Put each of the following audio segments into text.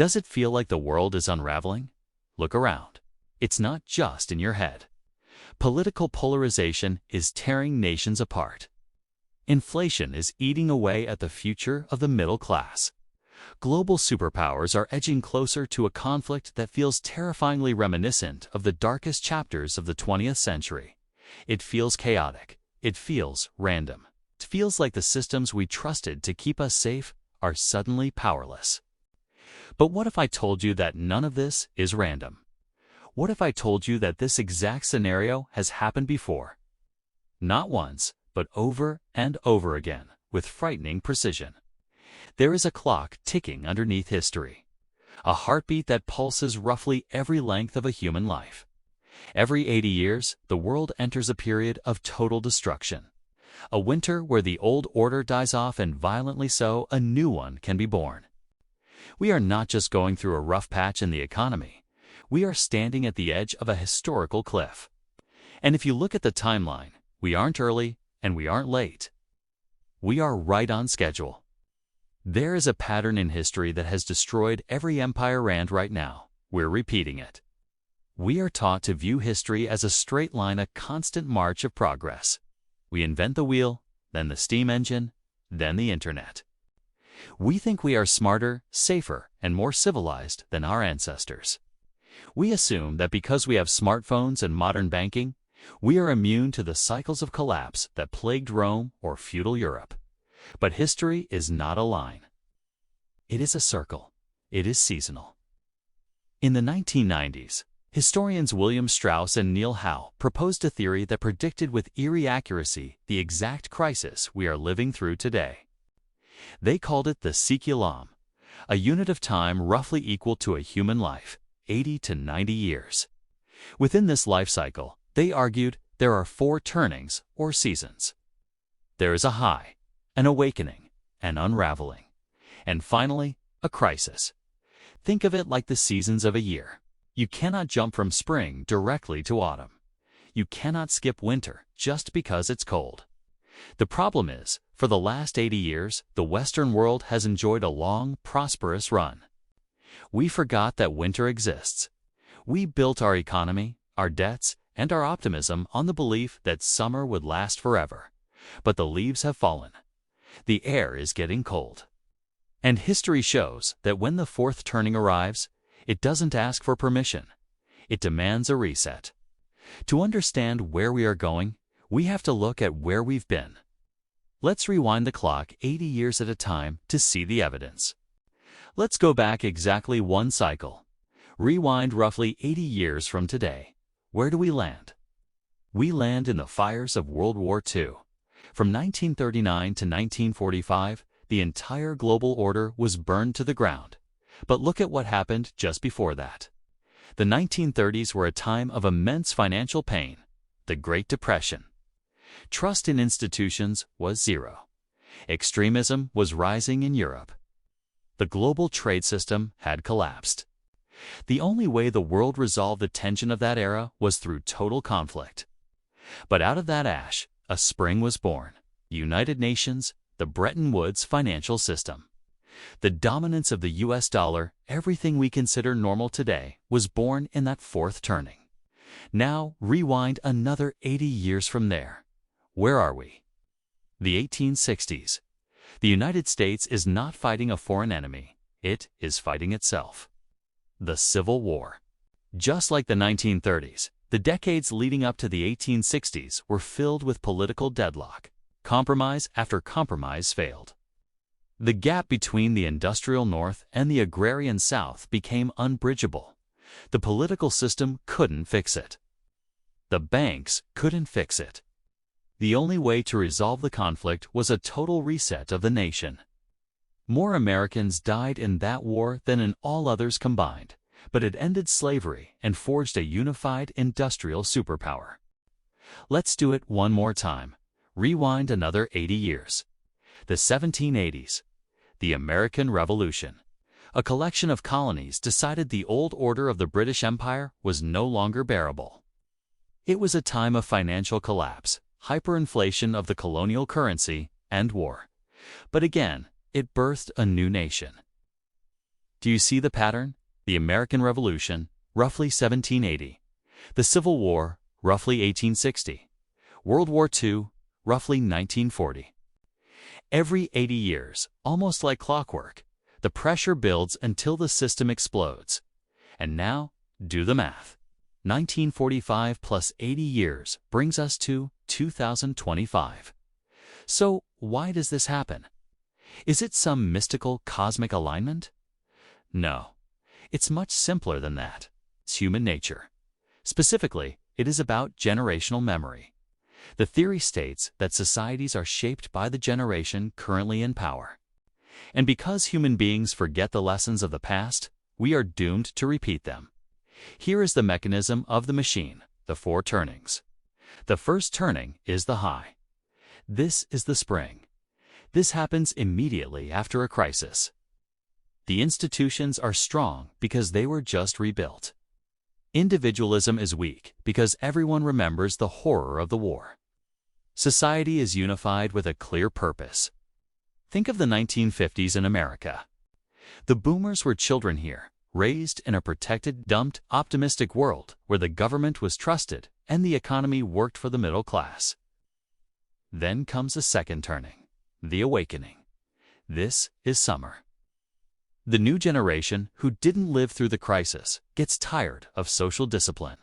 Does it feel like the world is unraveling? Look around. It's not just in your head. Political polarization is tearing nations apart. Inflation is eating away at the future of the middle class. Global superpowers are edging closer to a conflict that feels terrifyingly reminiscent of the darkest chapters of the 20th century. It feels chaotic. It feels random. It feels like the systems we trusted to keep us safe are suddenly powerless. But what if I told you that none of this is random? What if I told you that this exact scenario has happened before? Not once, but over and over again, with frightening precision. There is a clock ticking underneath history, a heartbeat that pulses roughly every length of a human life. Every 80 years, the world enters a period of total destruction, a winter where the old order dies off and violently so a new one can be born. We are not just going through a rough patch in the economy. We are standing at the edge of a historical cliff. And if you look at the timeline, we aren't early and we aren't late. We are right on schedule. There is a pattern in history that has destroyed every empire and right now, we're repeating it. We are taught to view history as a straight line, a constant march of progress. We invent the wheel, then the steam engine, then the internet. We think we are smarter, safer, and more civilized than our ancestors. We assume that because we have smartphones and modern banking, we are immune to the cycles of collapse that plagued Rome or feudal Europe. But history is not a line. It is a circle. It is seasonal. In the 1990s, historians William Strauss and Neil Howe proposed a theory that predicted with eerie accuracy the exact crisis we are living through today. They called it the cyclical, a unit of time roughly equal to a human life, 80 to 90 years. Within this life cycle, they argued there are 4 turnings or seasons. There is a high, an awakening, an unraveling, and finally, a crisis. Think of it like the seasons of a year. You cannot jump from spring directly to autumn. You cannot skip winter just because it's cold. The problem is, for the last 80 years, the Western world has enjoyed a long, prosperous run. We forgot that winter exists. We built our economy, our debts, and our optimism on the belief that summer would last forever. But the leaves have fallen. The air is getting cold. And history shows that when the 4th turning arrives, it doesn't ask for permission. It demands a reset. To understand where we are going, we have to look at where we've been. Let's rewind the clock 80 years at a time to see the evidence. Let's go back exactly 1 cycle. Rewind roughly 80 years from today. Where do we land? We land in the fires of World War II. From 1939 to 1945, the entire global order was burned to the ground. But look at what happened just before that. The 1930s were a time of immense financial pain, the Great Depression. Trust in institutions was zero. Extremism was rising in Europe. The global trade system had collapsed. The only way the world resolved the tension of that era was through total conflict. But out of that ash, a spring was born. United Nations, the Bretton Woods financial system. The dominance of the US dollar, everything we consider normal today, was born in that 4th turning. Now, rewind another 80 years from there. Where are we? The 1860s. The United States is not fighting a foreign enemy. It is fighting itself. The Civil War. Just like the 1930s, the decades leading up to the 1860s were filled with political deadlock. Compromise after compromise failed. The gap between the industrial North and the agrarian South became unbridgeable. The political system couldn't fix it. The banks couldn't fix it. The only way to resolve the conflict was a total reset of the nation. More Americans died in that war than in all others combined, but it ended slavery and forged a unified industrial superpower. Let's do it one more time. Rewind another 80 years. The 1780s. The American Revolution. A collection of colonies decided the old order of the British Empire was no longer bearable. It was a time of financial collapse, hyperinflation of the colonial currency, and war. But again, it birthed a new nation. Do you see the pattern? The American Revolution, roughly 1780. The Civil War, roughly 1860. World War II, roughly 1940. Every 80 years, almost like clockwork, the pressure builds until the system explodes. And now, do the math. 1945 plus 80 years brings us to 2025. So, why does this happen? Is it some mystical cosmic alignment? No. It's much simpler than that. It's human nature. Specifically, it is about generational memory. The theory states that societies are shaped by the generation currently in power. And because human beings forget the lessons of the past, we are doomed to repeat them. Here is the mechanism of the machine, the 4 turnings. The first turning is the high. This is the spring. This happens immediately after a crisis. The institutions are strong because they were just rebuilt. Individualism is weak because everyone remembers the horror of the war. Society is unified with a clear purpose. Think of the 1950s in America. The boomers were children here, raised in a protected, dumped, optimistic world where the government was trusted and the economy worked for the middle class. Then comes a second turning, the awakening. This is summer. The new generation who didn't live through the crisis gets tired of social discipline.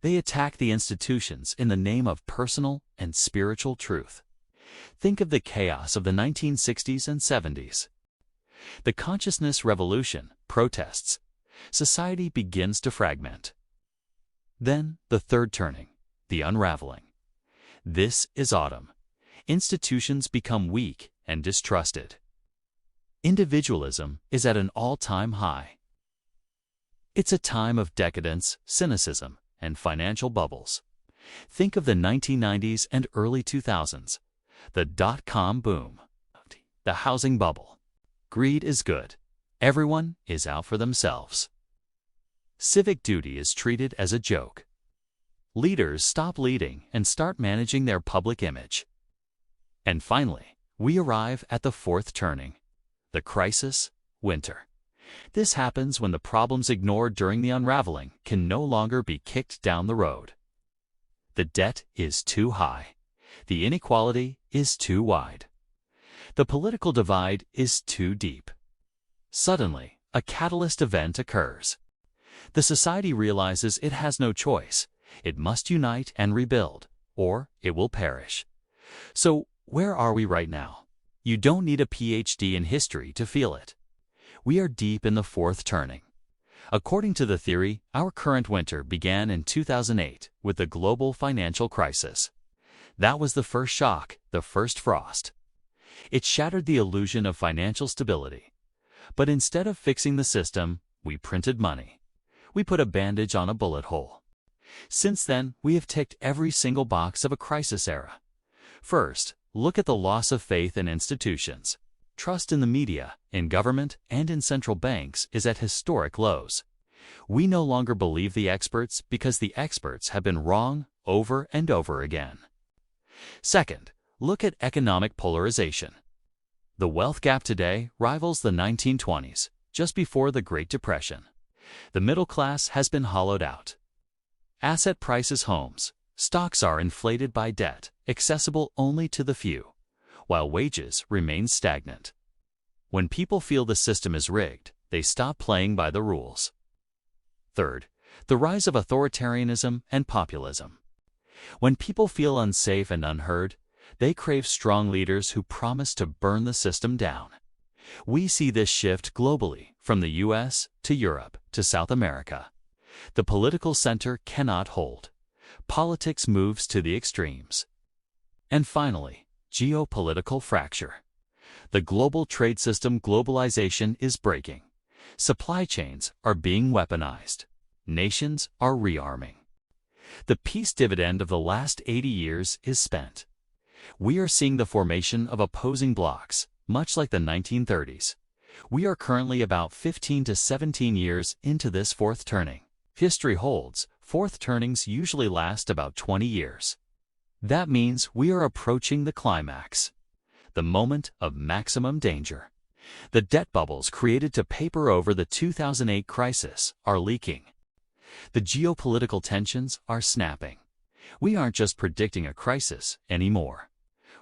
They attack the institutions in the name of personal and spiritual truth. Think of the chaos of the 1960s and 70s. The consciousness revolution, protests. Society begins to fragment. Then the third turning, the unraveling. This is autumn. Institutions become weak and distrusted. Individualism is at an all-time high. It's a time of decadence, cynicism, and financial bubbles. Think of the 1990s and early 2000s, the dot-com boom, the housing bubble. Greed is good. Everyone is out for themselves. Civic duty is treated as a joke. Leaders stop leading and start managing their public image. And finally, we arrive at the fourth turning, the crisis, winter. This happens when the problems ignored during the unraveling can no longer be kicked down the road. The debt is too high. The inequality is too wide. The political divide is too deep. Suddenly, a catalyst event occurs. The society realizes it has no choice. It must unite and rebuild, or it will perish. So, where are we right now? You don't need a PhD in history to feel it. We are deep in the fourth turning. According to the theory, our current winter began in 2008 with the global financial crisis. That was the first shock, the first frost. It shattered the illusion of financial stability. But instead of fixing the system, we printed money. We put a bandage on a bullet hole. Since then, we have ticked every single box of a crisis era. First, look at the loss of faith in institutions. Trust in the media, in government, and in central banks is at historic lows. We no longer believe the experts because the experts have been wrong over and over again. Second, look at economic polarization. The wealth gap today rivals the 1920s, just before the Great Depression. The middle class has been hollowed out. Asset prices homes. Stocks are inflated by debt, accessible only to the few, while wages remain stagnant. When people feel the system is rigged, they stop playing by the rules. Third, the rise of authoritarianism and populism. When people feel unsafe and unheard, they crave strong leaders who promise to burn the system down. We see this shift globally, from the US to Europe to South America. The political center cannot hold. Politics moves to the extremes. And finally, geopolitical fracture. The global trade system globalization is breaking. Supply chains are being weaponized. Nations are rearming. The peace dividend of the last 80 years is spent. We are seeing the formation of opposing blocs, much like the 1930s. We are currently about 15 to 17 years into this fourth turning. History holds, fourth turnings usually last about 20 years. That means we are approaching the climax, the moment of maximum danger. The debt bubbles created to paper over the 2008 crisis are leaking. The geopolitical tensions are snapping. We aren't just predicting a crisis anymore.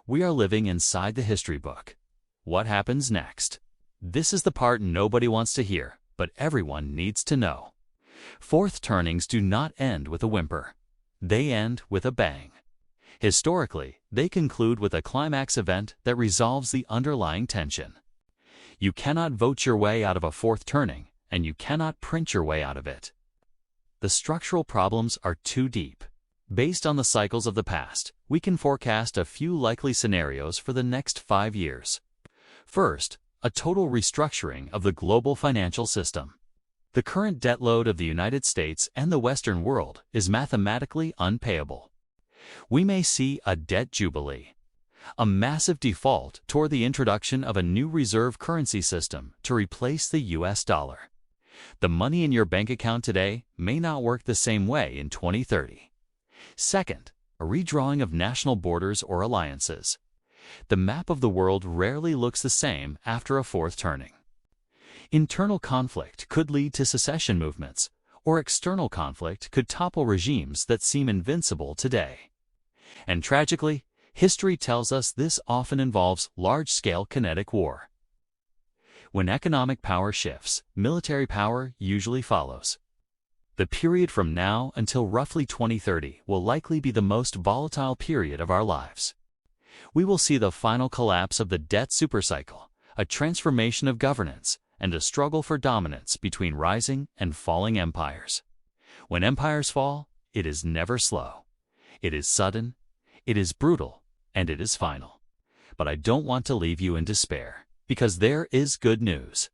We are living inside the history book. What happens next? This is the part nobody wants to hear, but everyone needs to know. Fourth turnings do not end with a whimper. They end with a bang. Historically, they conclude with a climax event that resolves the underlying tension. You cannot vote your way out of a fourth turning, and you cannot print your way out of it. The structural problems are too deep. Based on the cycles of the past, we can forecast a few likely scenarios for the next 5 years. First, a total restructuring of the global financial system. The current debt load of the United States and the Western world is mathematically unpayable. We may see a debt jubilee, a massive default toward the introduction of a new reserve currency system to replace the US dollar. The money in your bank account today may not work the same way in 2030. Second, a redrawing of national borders or alliances. The map of the world rarely looks the same after a fourth turning. Internal conflict could lead to secession movements, or external conflict could topple regimes that seem invincible today. And tragically, history tells us this often involves large-scale kinetic war. When economic power shifts, military power usually follows. The period from now until roughly 2030 will likely be the most volatile period of our lives. We will see the final collapse of the debt supercycle, a transformation of governance, and a struggle for dominance between rising and falling empires. When empires fall, it is never slow. It is sudden, it is brutal, and it is final. But I don't want to leave you in despair, because there is good news.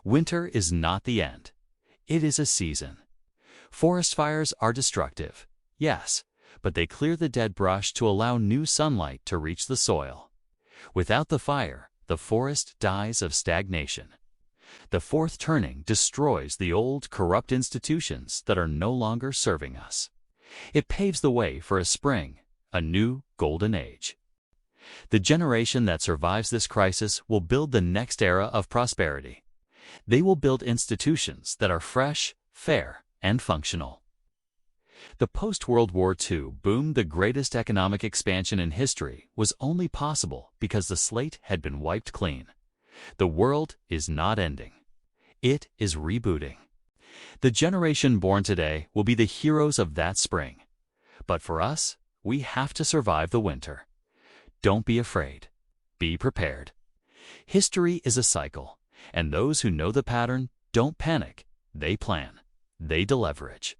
Winter is not the end. It is a season. Forest fires are destructive, yes, but they clear the dead brush to allow new sunlight to reach the soil. Without the fire, the forest dies of stagnation. The fourth turning destroys the old, corrupt institutions that are no longer serving us. It paves the way for a spring, a new golden age. The generation that survives this crisis will build the next era of prosperity. They will build institutions that are fresh, fair, and functional. The post-World War II boom, the greatest economic expansion in history, was only possible because the slate had been wiped clean. The world is not ending. It is rebooting. The generation born today will be the heroes of that spring. But for us, we have to survive the winter. Don't be afraid. Be prepared. History is a cycle, and those who know the pattern don't panic. They plan. They deleverage.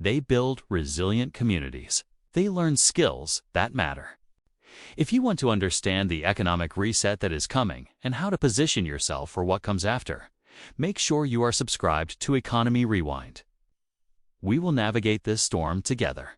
They build resilient communities. They learn skills that matter. If you want to understand the economic reset that is coming and how to position yourself for what comes after, make sure you are subscribed to Economy Rewind. We will navigate this storm together.